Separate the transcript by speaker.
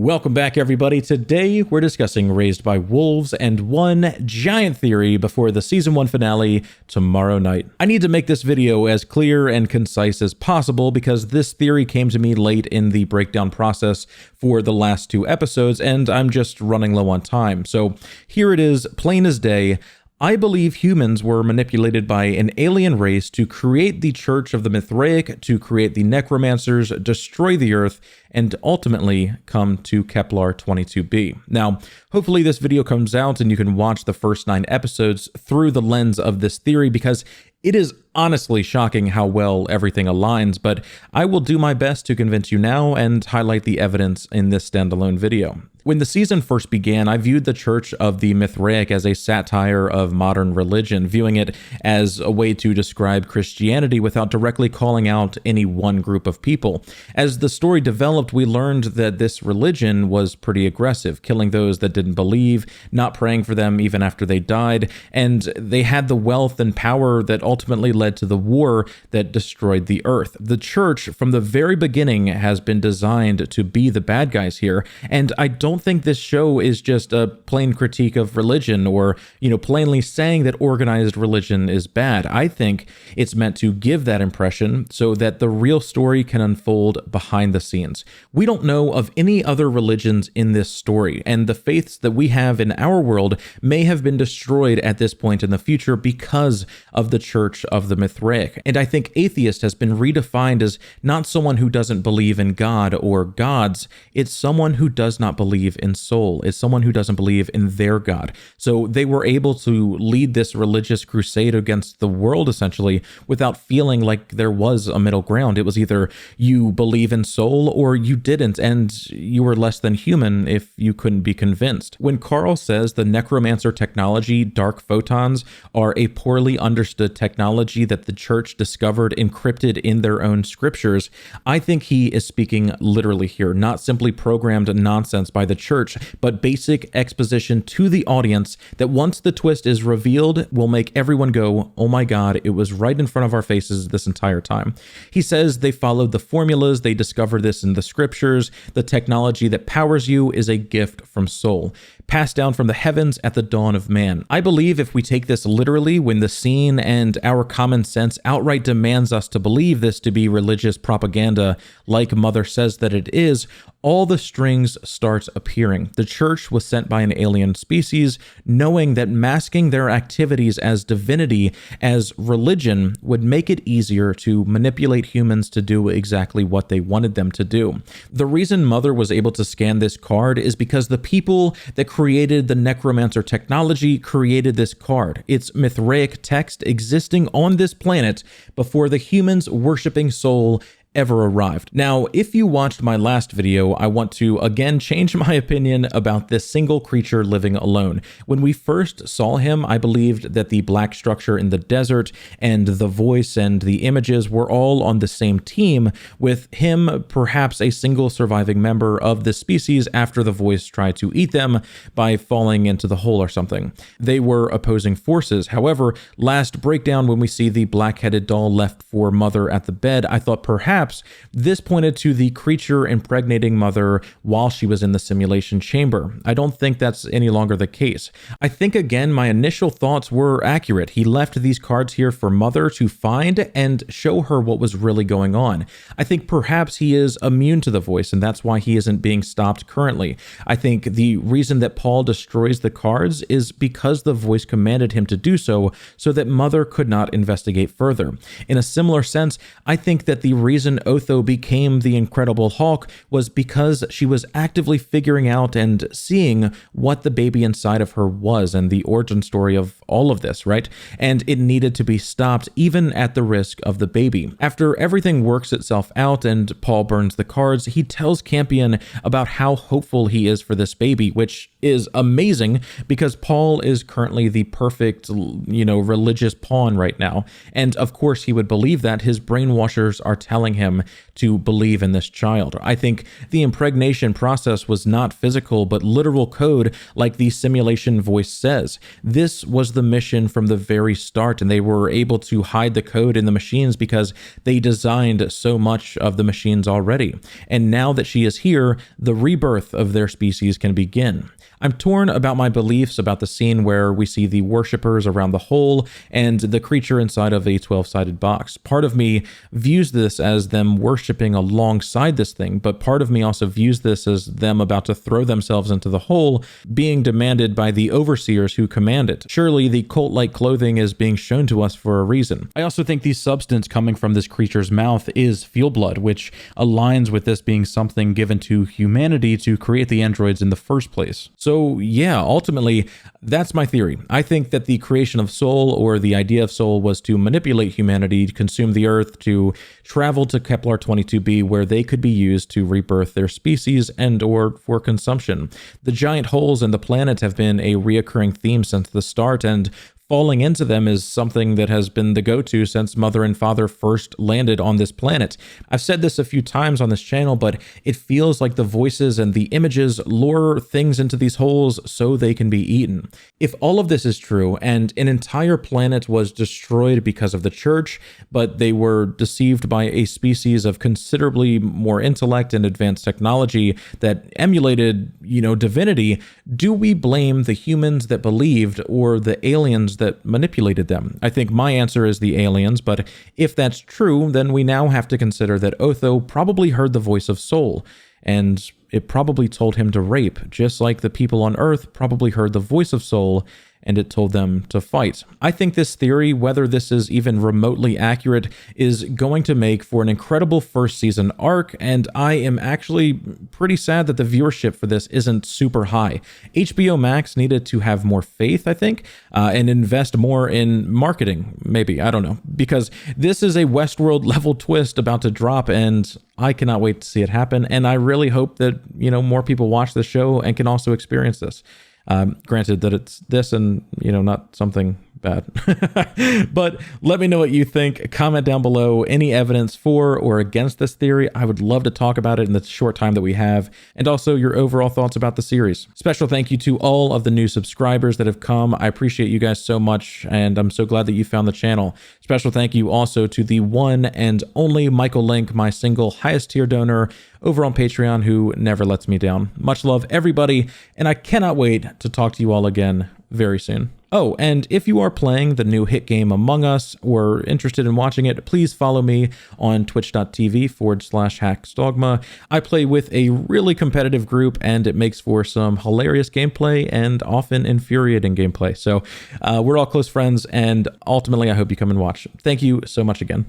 Speaker 1: Welcome back, everybody. Today, we're discussing Raised by Wolves and one giant theory before the Season 1 finale tomorrow night. I need to make this video as clear and concise as possible because this theory came to me late in the breakdown process for the last 2 episodes, and I'm just running low on time. So here it is, plain as day. I believe humans were manipulated by an alien race to create the Church of the Mithraic, to create the Necromancers, destroy the Earth, and ultimately come to Kepler 22b. Now, hopefully this video comes out and you can watch the first 9 episodes through the lens of this theory, because it is honestly shocking how well everything aligns, but I will do my best to convince you now and highlight the evidence in this standalone video. When the season first began, I viewed the Church of the Mithraic as a satire of modern religion, viewing it as a way to describe Christianity without directly calling out any one group of people. As the story developed, we learned that this religion was pretty aggressive, killing those that didn't believe, not praying for them even after they died, and they had the wealth and power that ultimately led to the war that destroyed the Earth. The Church, from the very beginning, has been designed to be the bad guys here, and I don't think this show is just a plain critique of religion or, plainly saying that organized religion is bad. I think it's meant to give that impression so that the real story can unfold behind the scenes. We don't know of any other religions in this story, and the faiths that we have in our world may have been destroyed at this point in the future because of the Church of the Mithraic. And I think atheist has been redefined as not someone who doesn't believe in God or gods, it's someone who does not believe in soul, is someone who doesn't believe in their God. So they were able to lead this religious crusade against the world essentially without feeling like there was a middle ground. It was either you believe in soul or you didn't, and you were less than human if you couldn't be convinced. When Carl says the necromancer technology, dark photons, are a poorly understood technology that the church discovered encrypted in their own scriptures, I think he is speaking literally here, not simply programmed nonsense by the church, but basic exposition to the audience that once the twist is revealed will make everyone go, oh my god, it was right in front of our faces this entire time. He says they followed the formulas, they discovered this in the scriptures, the technology that powers you is a gift from soul, passed down from the heavens at the dawn of man. I believe if we take this literally, when the scene and our common sense outright demands us to believe this to be religious propaganda, like Mother says that it is, all the strings start appearing. The church was sent by an alien species, knowing that masking their activities as divinity, as religion, would make it easier to manipulate humans to do exactly what they wanted them to do. The reason Mother was able to scan this card is because the people that created the necromancer technology created this card. It's Mithraic text existing on this planet before the humans worshipping soul ever arrived. Now, if you watched my last video, I want to again change my opinion about this single creature living alone. When we first saw him, I believed that the black structure in the desert and the voice and the images were all on the same team, with him perhaps a single surviving member of the species after the voice tried to eat them by falling into the hole or something. They were opposing forces. However, last breakdown, when we see the black-headed doll left for Mother at the bed, I thought perhaps this pointed to the creature impregnating Mother while she was in the simulation chamber. I don't think that's any longer the case. I think, again, my initial thoughts were accurate. He left these cards here for Mother to find and show her what was really going on. I think perhaps he is immune to the voice, and that's why he isn't being stopped currently. I think the reason that Paul destroys the cards is because the voice commanded him to do so that Mother could not investigate further. In a similar sense, I think that the reason Otho became the Incredible Hulk was because she was actively figuring out and seeing what the baby inside of her was and the origin story of all of this, right? And it needed to be stopped even at the risk of the baby. After everything works itself out and Paul burns the cards, he tells Campion about how hopeful he is for this baby, which is amazing because Paul is currently the perfect, religious pawn right now. And of course he would believe that. His brainwashers are telling him to believe in this child. I think the impregnation process was not physical, but literal code, like the simulation voice says. This was the the mission from the very start, and they were able to hide the code in the machines because they designed so much of the machines already. And now that she is here, the rebirth of their species can begin. I'm torn about my beliefs about the scene where we see the worshippers around the hole and the creature inside of a 12-sided box. Part of me views this as them worshipping alongside this thing, but part of me also views this as them about to throw themselves into the hole, being demanded by the overseers who command it. Surely the cult-like clothing is being shown to us for a reason. I also think the substance coming from this creature's mouth is feel blood, which aligns with this being something given to humanity to create the androids in the first place. So yeah, ultimately, that's my theory. I think that the creation of soul, or the idea of soul, was to manipulate humanity, to consume the earth, to travel to Kepler 22b, where they could be used to rebirth their species and or for consumption. The giant holes in the planet have been a reoccurring theme since the start, and falling into them is something that has been the go-to since Mother and Father first landed on this planet. I've said this a few times on this channel, but it feels like the voices and the images lure things into these holes so they can be eaten. If all of this is true, and an entire planet was destroyed because of the church, but they were deceived by a species of considerably more intellect and advanced technology that emulated, divinity, do we blame the humans that believed or the aliens that manipulated them? I think my answer is the aliens, but if that's true, then we now have to consider that Otho probably heard the voice of soul, and it probably told him to rape, just like the people on Earth probably heard the voice of soul and it told them to fight. I think this theory, whether this is even remotely accurate, is going to make for an incredible first season arc, and I am actually pretty sad that the viewership for this isn't super high. HBO Max needed to have more faith, I think, and invest more in marketing, maybe, I don't know, because this is a Westworld level twist about to drop, and I cannot wait to see it happen, and I really hope that, more people watch the show and can also experience this. Granted that it's this and, not something bad. But let me know what you think. Comment down below any evidence for or against this theory. I would love to talk about it in the short time that we have, and also your overall thoughts about the series. Special thank you to all of the new subscribers that have come. I appreciate you guys so much, and I'm so glad that you found the channel. Special thank you also to the one and only Michael Linck, my single highest tier donor over on Patreon, who never lets me down. Much love, everybody, and I cannot wait to talk to you all again very soon. Oh, and if you are playing the new hit game Among Us or interested in watching it, please follow me on twitch.tv/HaxDogma. I play with a really competitive group, and it makes for some hilarious gameplay and often infuriating gameplay. So we're all close friends, and ultimately I hope you come and watch. Thank you so much again.